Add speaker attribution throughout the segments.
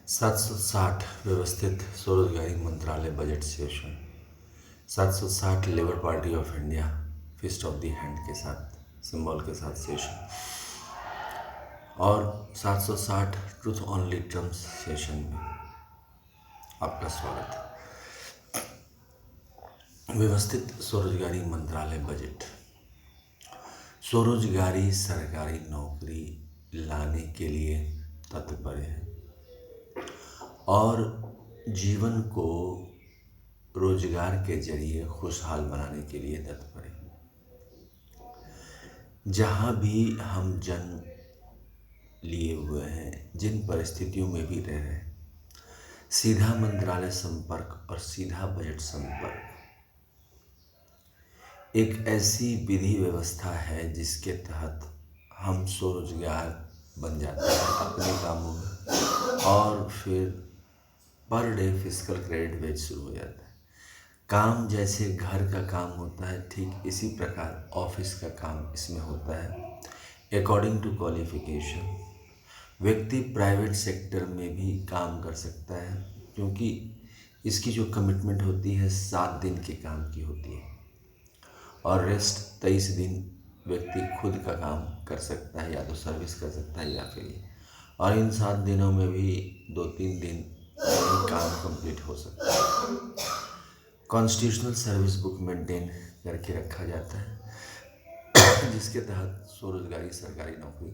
Speaker 1: 760 व्यवस्थित स्वरोजगारी मंत्रालय budget session. 760 Labour Party of India fist of the hand के साथ सिंबल के साथ सेशन और 760 ट्रूथ ओनली टर्म्स सेशन में आपका स्वागत है। व्यवस्थित स्वरोजगारी मंत्रालय बजट स्वरोजगारी सरकारी नौकरी लाने के लिए तत्पर है और जीवन को रोजगार के जरिए खुशहाल बनाने के लिए तत्पर है। जहाँ भी हम जन्म लिए हुए हैं, जिन परिस्थितियों में भी रह रहे हैं, सीधा मंत्रालय संपर्क और सीधा बजट संपर्क एक ऐसी विधि व्यवस्था है जिसके तहत हम स्वरोजगार बन जाते हैं अपने कामों में और फिर पर डे फिजिकल क्रेडिट वेज शुरू हो जाता है। काम जैसे घर का काम होता है, ठीक इसी प्रकार ऑफिस का काम इसमें होता है। अकॉर्डिंग टू क्वालिफिकेशन व्यक्ति प्राइवेट सेक्टर में भी काम कर सकता है, क्योंकि इसकी जो कमिटमेंट होती है 7 दिन के काम की होती है और रेस्ट 23 दिन व्यक्ति खुद का काम कर सकता है, या तो सर्विस कर सकता है या फिर ये। और इन 7 दिनों में भी 2-3 दिन काम कंप्लीट हो सकता है। कॉन्स्टिट्यूशनल सर्विस बुक मेंटेन करके रखा जाता है जिसके तहत स्वरोजगारी सरकारी नौकरी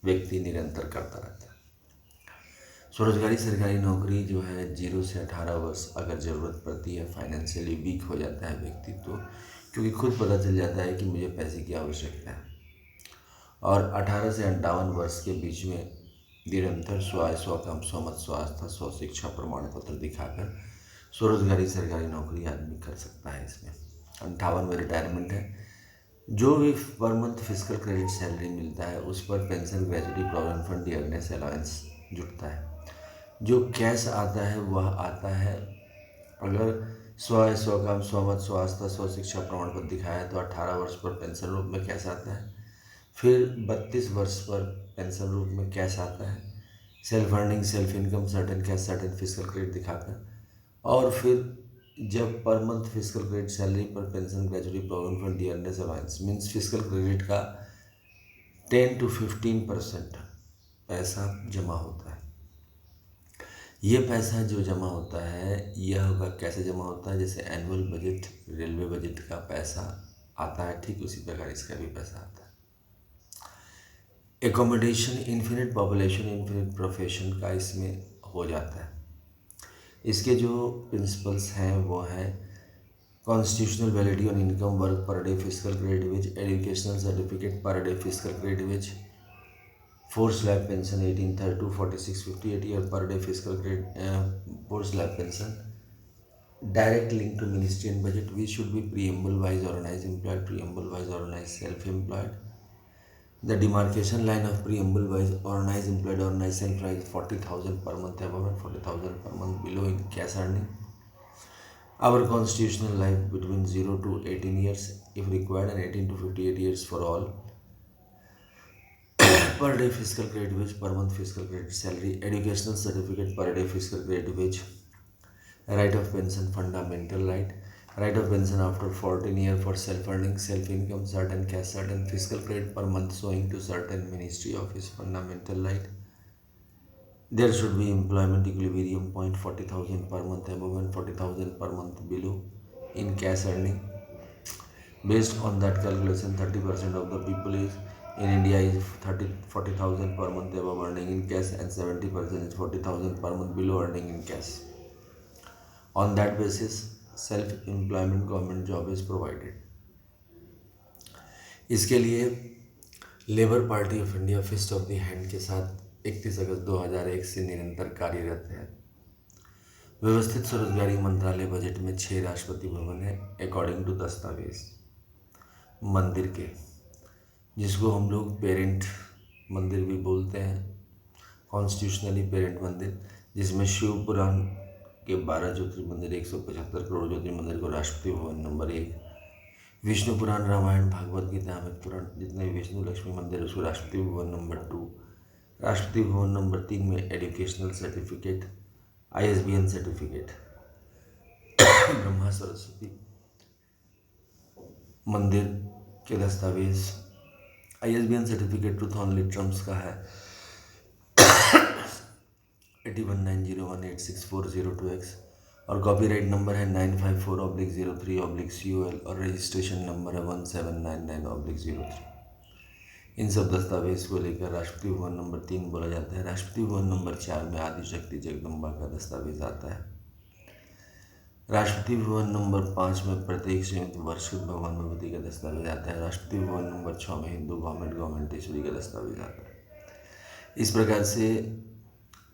Speaker 1: व्यक्ति निरंतर करता रहता है। स्वरोजगारी सरकारी नौकरी जो है 0 से 18 वर्ष अगर ज़रूरत पड़ती है, फाइनेंशियली वीक हो जाता है व्यक्ति तो, क्योंकि खुद पता चल जाता है कि मुझे पैसे की आवश्यकता है, और 18 से 58 वर्ष के बीच में निरंतर स्वकम स्वमत स्वास्थ्य स्वशिक्षा प्रमाण पत्र दिखाकर स्वरोजगारी सरकारी नौकरी आदमी कर सकता है। इसमें 58 में रिटायरमेंट है। जो भी पर मंथ फिजिकल क्रेडिट सैलरी मिलता है उस पर pension, gratuity, provident fund, dearness allowance जुटता है। जो कैश आता है वह आता है अगर स्वकम स्वमत स्वास्थ्य स्वशिक्षा प्रमाण पत्र दिखाया तो 18 वर्ष पर पेंशन रूप में कैश आता है, फिर 32 वर्ष पर पेंशन रूप में कैश आता है, self earning, self income, certain cash, certain physical credit दिखाकर, और फिर जब per month physical credit salary per pension, gratuity, provident fund, dearness allowance means physical credit का 10 to 15% पैसा जमा होता है। ये पैसा जो जमा होता है यह कैसे जमा होता है, जैसे एनुअल बजट, रेलवे बजट का पैसा आता है, ठीक उसी प्रकार इसका भी पैसा आता है। Accommodation, infinite population, infinite profession का इसमें हो जाता है। इसके जो प्रिंसिपल्स हैं वो हैं constitutional validity on income, work per day physical credit wage, educational certificate per day physical credit wage, force life pension 1832 46 58 year per day physical credit force life pension, direct link to ministry and budget, we should be preamble wise organized employed, preamble wise organized self employed. The demarcation line of preamble wise organized employed, organized self employed 40,000 per month above and 40,000 per month below in cash earning. Our constitutional life between 0 to 18 years if required and 18 to 58 years for all. Per day fiscal credit wage, per month fiscal credit salary, educational certificate per day fiscal credit wage, right of pension fundamental right, right of pension after 14 years for self earning, self income, certain cash, certain fiscal credit per month showing to certain ministry office fundamental right. There should be employment equilibrium point 40,000 per month above and 40,000 per month below in cash earning. Based on that calculation, 30% of the people is in India is 40,000 per month above earning in cash and 70% is 40,000 per month below earning in cash. On that basis, self-employment government job is provided. इसके लिए Labour Party of India fist of the hand के साथ 31 अगस्त 2001 से निरंतर कार्यरत है। व्यवस्थित स्वरोजगारी मंत्रालय बजट में 6 राष्ट्रपति भवन है अकॉर्डिंग टू दस्तावेज मंदिर के, जिसको हम लोग पेरेंट मंदिर भी बोलते हैं, कॉन्स्टिट्यूशनली पेरेंट मंदिर, जिसमें शिव पुराण के 12 ज्योतिर्मंदिर, 175 करोड़ ज्योतिर्मंदिर को राष्ट्रपति भवन नंबर 1, विष्णु पुराण, रामायण, भागवत गीता, अमित पुराण जितने भी विष्णु लक्ष्मी मंदिर उसको राष्ट्रपति भवन नंबर 2, राष्ट्रपति भवन नंबर 3 में educational certificate, ISBN certificate. Brahma Saraswati मंदिर के दस्तावेज, ISBN certificate truth only Trump's का है 8190186402X, और कॉपीराइट नंबर है 954/03/COL, और रजिस्ट्रेशन नंबर है 1799/03। इन सब दस्तावेज को लेकर राष्ट्रपति भवन नंबर 3 बोला जाता है। राष्ट्रपति भवन नंबर 4 में आदिशक्ति जगदम्बा का दस्तावेज आता है। राष्ट्रपति भवन नंबर 5 में प्रत्येक संयुक्त वार्षिक भगवान भगवती का दस्तावेज आता है। राष्ट्रपति भवन नंबर 6 में हिंदू गवर्नमेंटेश्वरी का दस्तावेज आता है। इस प्रकार से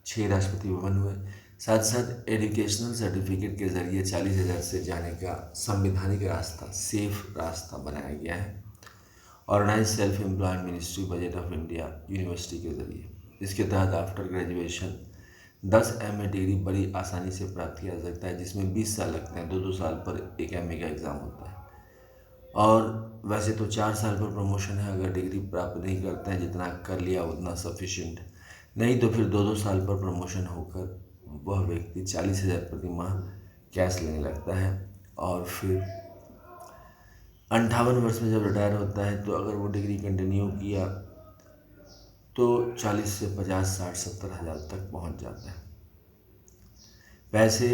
Speaker 1: 6 राष्ट्रपति भवन हुए। साथ साथ एजुकेशनल सर्टिफिकेट के जरिए 40,000 से जाने का संवैधानिक रास्ता, सेफ रास्ता बनाया गया है। Organise self employed ministry budget of India university के जरिए। इसके तहत आफ्टर ग्रेजुएशन 10 MA डिग्री बड़ी आसानी से प्राप्त किया जा सकता है, जिसमें 20 साल लगते हैं। 2-2 साल पर एक MA का एग्ज़ाम होता है। और वैसे तो 4 साल पर प्रमोशन है अगर डिग्री प्राप्त नहीं करते हैं। जितना कर लिया उतना सफिशिएंट, नहीं तो फिर 2-2 साल पर प्रमोशन होकर वह व्यक्ति 40,000 प्रति माह कैश लेने लगता है। और फिर 58 वर्ष में जब रिटायर होता है तो अगर वो डिग्री कंटिन्यू किया तो 40 से 50, 60, 70 हज़ार तक पहुंच जाता है। पैसे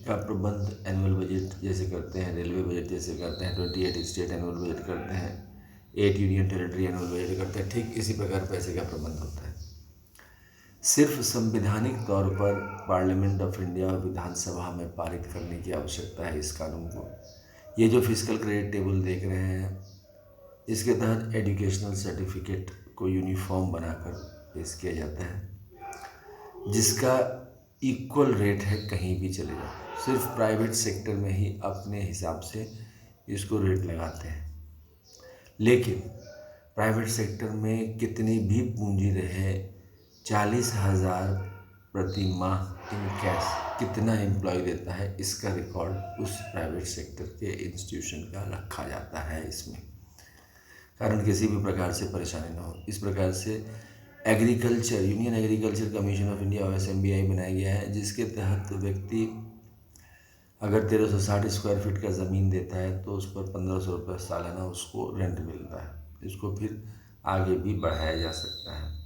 Speaker 1: का प्रबंध एनुअल बजट जैसे करते हैं, रेलवे बजट जैसे करते हैं, 28 स्टेट एनुअल बजट करते हैं, 8 यूनियन टेरिटरी एनुअल बजट करते हैं, ठीक इसी प्रकार पैसे का प्रबंध होता है। सिर्फ संवैधानिक तौर पर पार्लियामेंट ऑफ इंडिया और विधानसभा में पारित करने की आवश्यकता है इस कानून को। ये जो फिस्कल क्रेडिट टेबल देख रहे हैं, इसके तहत एजुकेशनल सर्टिफिकेट को यूनिफॉर्म बनाकर पेश किया जाता है, जिसका इक्वल रेट है कहीं भी चले जाओ। सिर्फ प्राइवेट सेक्टर में ही अपने हिसाब से इसको रेट लगाते हैं, लेकिन प्राइवेट सेक्टर में कितनी भी पूंजी रहे, 40,000 प्रति माह इन कैश कितना एम्प्लॉय देता है, इसका रिकॉर्ड उस प्राइवेट सेक्टर के इंस्टीट्यूशन का रखा जाता है इसमें, कारण किसी भी प्रकार से परेशानी ना हो। इस प्रकार से agriculture union agriculture commission of India USMBI बनाया गया है, जिसके तहत व्यक्ति अगर 1360 स्क्वायर फीट का ज़मीन देता है तो उस पर 1500 रुपये सालाना उसको रेंट मिलता है। इसको फिर आगे भी बढ़ाया जा सकता है,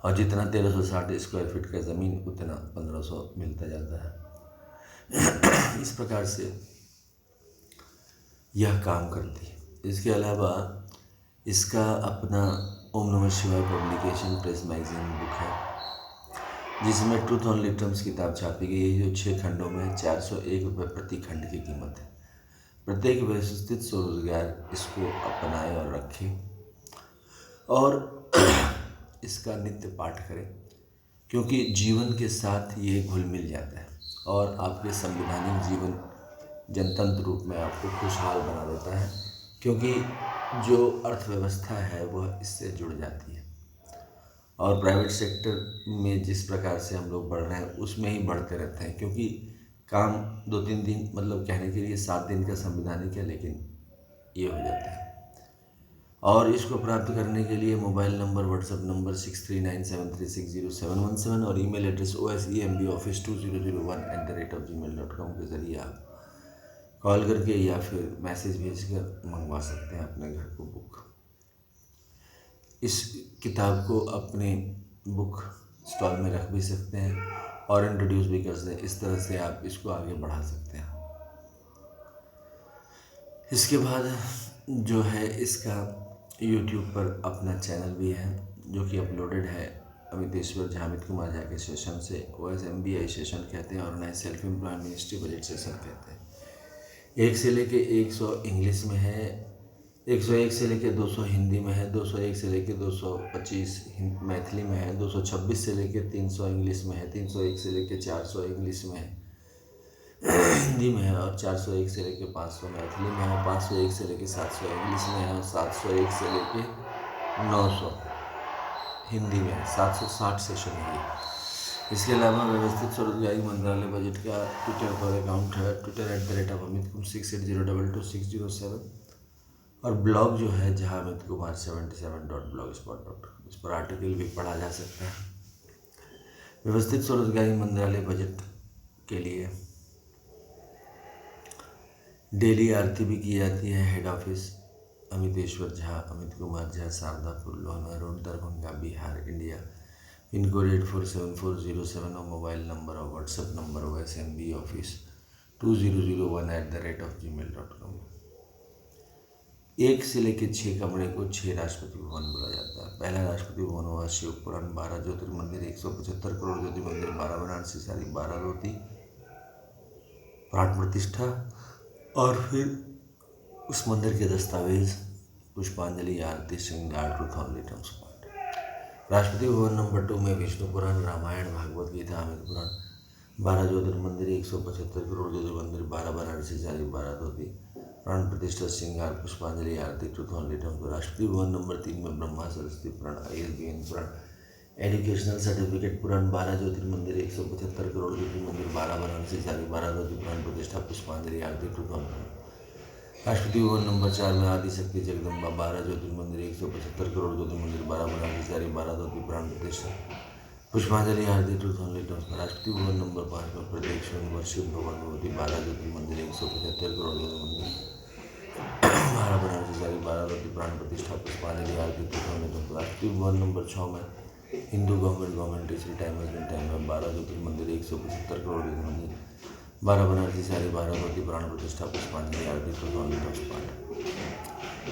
Speaker 1: और जितना 1360 स्क्वायर फीट का ज़मीन उतना 1500 मिलता जाता है। इस प्रकार से यह काम करती है। इसके अलावा इसका अपना ओम नमः शिवाय पब्लिकेशन प्रेस मैगजीन बुक है, जिसमें ट्रूथ ओनली ट्रम्प्स किताब छापी गई है, जो 6 खंडों में 401 रुपये प्रति खंड की कीमत है। प्रत्येक व्यवस्थित स्वरोजगार इसको अपनाए और रखे और इसका नित्य पाठ करें, क्योंकि जीवन के साथ ये घुल मिल जाता है और आपके संवैधानिक जीवन जनतंत्र रूप में आपको खुशहाल बना देता है, क्योंकि जो अर्थव्यवस्था है वह इससे जुड़ जाती है। और प्राइवेट सेक्टर में जिस प्रकार से हम लोग बढ़ रहे हैं उसमें ही बढ़ते रहते हैं, क्योंकि काम 2-3 दिन, मतलब कहने के लिए 7 दिन का संवैधानिक है, लेकिन ये हो जाता है। और इसको प्राप्त करने के लिए मोबाइल नंबर, व्हाट्सएप नंबर 6397360717 और ईमेल एड्रेस OSEMBoffice2001@gmail.com के ज़रिए आप कॉल करके या फिर मैसेज भेजकर मंगवा सकते हैं अपने घर को बुक। इस किताब को अपने बुक स्टॉल में रख भी सकते हैं और इंट्रोड्यूस भी कर सकते हैं। इस तरह से आप इसको आगे बढ़ा सकते हैं। इसके बाद जो है इसका YouTube पर अपना चैनल भी है, जो कि अपलोडेड है अमितेश्वर झा, अमित कुमार झा के सेशन से। OSMBI सेशन कहते हैं, organise self employed ministry budget session कहते हैं। 1 से लेके 100 इंग्लिश में है, 101 से लेके 200 हिंदी में है, 201 से लेके 225 मैथिली में है, 226 से लेके 300 इंग्लिश में है, 301 से लेके 400 इंग्लिश में है हिंदी में है, और 401 से लेके 500 मैथिली में है, 501 से लेके 700 इंग्लिश में है, और 701 से लेके 900 हिंदी में है। 760 सेशन है ये। इसके अलावा व्यवस्थित स्वरोजगारी मंत्रालय बजट का ट्विटर पर अकाउंट है, Twitter@अमित 68022607, और ब्लॉग जो है जहाँ अमित कुमार 77.blogspot.com। इस पर आर्टिकल भी पढ़ा जा सकता है। व्यवस्थित स्वरोजगारी मंत्रालय बजट के लिए डेली आरती भी की जाती है। Head office Amiteshwar Jha, Amit Kumar Jha, Shardapur, Lohna road, Darbhanga, Bihar, India. Pin code 847407 और मोबाइल नंबर और WhatsApp number OSMB office 2001@gmail.com। 1 से लेकर 6 कमरे को 6 राष्ट्रपति भवन बोला जाता है। पहला राष्ट्रपति भवन हुआ शिव पुराण, 12 ज्योतिर्मंदिर, 175 करोड़ ज्योति मंदिर, 12 बनारसी साड़ी, 12 धोती, प्राण प्रतिष्ठा और फिर उस मंदिर के दस्तावेज, पुष्पांजलि, आरती, श्रृंगार, truth on लिटम्स point. Rashtrapati Bhavan number 2 में विष्णु पुराण, रामायण, भागवत गीता, अमित पुराण, 12 ज्योतिर्मंदिर, 175 करोड़ ज्योति मंदिर, 12 बनारसी साड़ी, 12 धोती, प्राण प्रतिष्ठा, श्रृंगार, पुष्पांजलि, आरती, truth on लिटम्स। Rashtrapati Bhavan number 3 में ब्रह्मा सरस्वती पुराण, ISBN पुराण, एजुकेशनल सर्टिफिकेट पुराण, 12 ज्योतिर्मंदिर, 175 करोड़ ज्योति मंदिर, 12 बनारसी साड़ी, 12 धोती, प्राण प्रतिष्ठा, पुष्पांजलि, आरती, truth on. Rashtrapati Bhavan number 4 में आदिशक्ति जगदम्बा, 12 ज्योतिर्मंदिर, 175 करोड़ ज्योति मंदिर, 12 बनारसी साड़ी, 12 धोती, प्राण प्रतिष्ठा, पुष्पांजलि, आरती, truth on लिटम्स। Rashtrapati Bhavan number 5 में प्रत्येक सोमवार शिव भवन होती, 12 ज्योतिर्मंदिर, 175 करोड़ ज्योति मंदिर, 12 बनारसी साड़ी, 12 धोती, प्राण प्रतिष्ठा, पुष्पांजलि, आरती, truth on लिटम्स। Rashtrapati Bhavan number 6 में हिंदू गवर्नमेंट टीचर टाइम में 12 ज्योतिर्मंदिर, 175 करोड़ ज्योति मंदिर, 12 बनारसी साड़ी, 12 धोती, प्राण प्रतिष्ठा, पुष्पांजलि, आरती, ट्रुथ ऑन लिटम्स पाठ।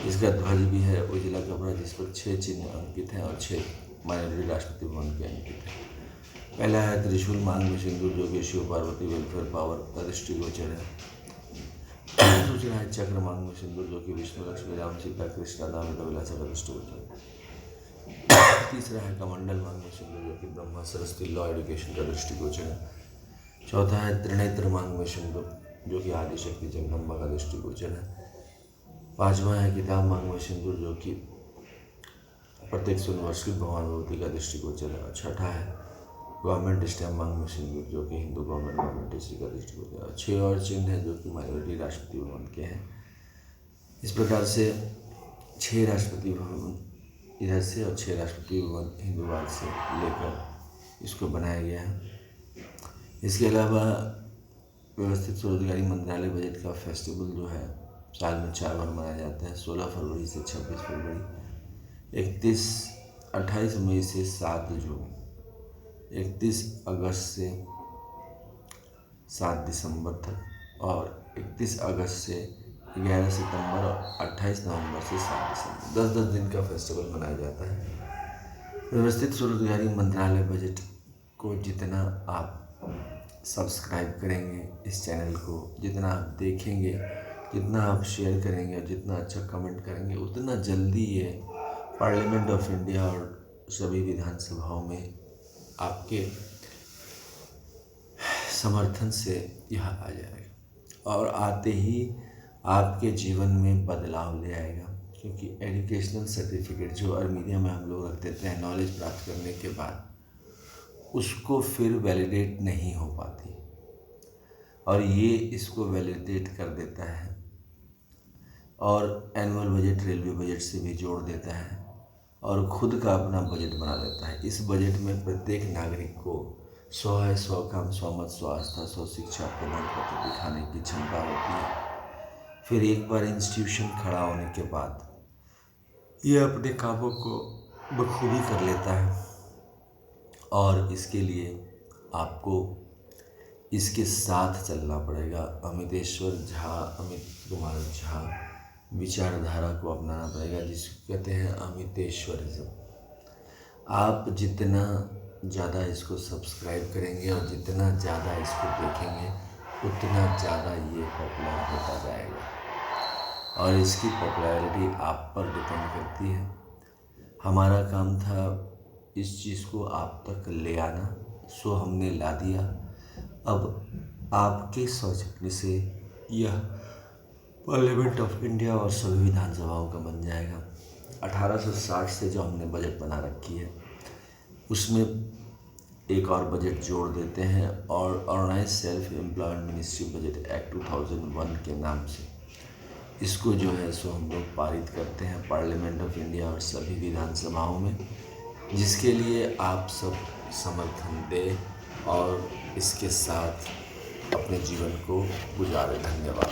Speaker 1: इसका ध्वज भी है उजला कपड़ा जिस पर 6 चिन्ह अंकित हैं और 6 माइनॉरिटी राष्ट्रपति भवन के अंकित है। पहला है त्रिशूल, मांग में सिंदूर, जो कि शिव पार्वती वेलफेयर पावर का दृष्टिगोचर है। दूसरा है चक्र, मांग में सिंदूर, जो कि विष्णु, लक्ष्मी, राम, सीता, कृष्णा, दामिता विलासा का दृष्टिगोचर है। तीसरा है कमंडल, मांग में सिंदूर, जो कि ब्रह्मा, सरस्वती, लॉ, एजुकेशन का दृष्टिगोचर है। चौथा है त्रिनेत्र, मांग में सिंदूर, जो कि आदिशक्ति जगदम्बा का दृष्टिगोचर है। पांचवा है किताब, मांग में सिंदूर, जो कि प्रत्येक यूनिवर्सिटी भगवान भगवती का दृष्टिगोचर है। और छठा है गवर्नमेंट स्टैम्प, मांग में सिंदूर, जो कि हिंदू गवर्नमेंट का दृष्टिगोचर है। 6 और चिन्ह है जो कि माइनॉरिटी राष्ट्रपति भवन के हैं। इस प्रकार से 6 राष्ट्रपति भवन इधर से और 6 राष्ट्रपति भवन हिंदूवाद से लेकर इसको बनाया गया है। इसके अलावा व्यवस्थित स्वरोजगारी मंत्रालय बजट का फेस्टिवल जो है साल में 4 बार मनाया जाता है। 16 फरवरी से 26 फरवरी, 28 मई से 7 जून, 31 अगस्त से 7 दिसंबर तक और 31 अगस्त से 11 सितंबर और 28 नवंबर से 7 दिसंबर, 10-10 दिन का फेस्टिवल मनाया जाता है। व्यवस्थित स्वरोजगारी मंत्रालय बजट को जितना आप सब्सक्राइब करेंगे इस चैनल को, जितना आप देखेंगे, जितना आप शेयर करेंगे और जितना अच्छा कमेंट करेंगे, उतना जल्दी ये पार्लियामेंट ऑफ इंडिया और सभी विधानसभाओं में आपके समर्थन से यह आ जाएगा और आते ही आपके जीवन में बदलाव ले आएगा। क्योंकि एजुकेशनल सर्टिफिकेट जो अर्मीनिया में हम लोग रख देते हैं नॉलेज प्राप्त करने के बाद, उसको फिर वैलिडेट नहीं हो पाती और ये इसको वैलिडेट कर देता है और एनुअल बजट रेलवे बजट से भी जोड़ देता है और खुद का अपना बजट बना लेता है। इस बजट में प्रत्येक नागरिक को 100 है, 100 काम, 100 मत, 100 आस्था, 100 शिक्षा प्रमाण पत्र दिखाने की क्षमता होती है। फिर एक बार इंस्टीट्यूशन खड़ा होने के बाद ये अपने कामों को बखूबी कर लेता है और इसके लिए आपको इसके साथ चलना पड़ेगा। अमितेश्वर झा, अमित कुमार झा विचारधारा को अपनाना पड़ेगा, जिसको कहते हैं अमितेश्वरिज्म। आप जितना ज़्यादा इसको सब्सक्राइब करेंगे और जितना ज़्यादा इसको देखेंगे, उतना ज़्यादा ये पॉपुलर होता जाएगा और इसकी पॉपुलैरिटी आप पर डिपेंड करती है। हमारा काम था इस चीज़ को आप तक ले आना, सो हमने ला दिया। अब आपके सौजन्य से यह पार्लियामेंट ऑफ इंडिया और सभी विधानसभाओं का बन जाएगा। 1860 से जो हमने बजट बना रखी है उसमें एक और बजट जोड़ देते हैं और organise self employment ministry budget act 2001 के नाम से इसको जो है सो हम लोग पारित करते हैं पार्लियामेंट ऑफ इंडिया और सभी विधानसभाओं में। जिसके लिए आप सब समर्थन दें और इसके साथ अपने जीवन को गुजारें। धन्यवाद।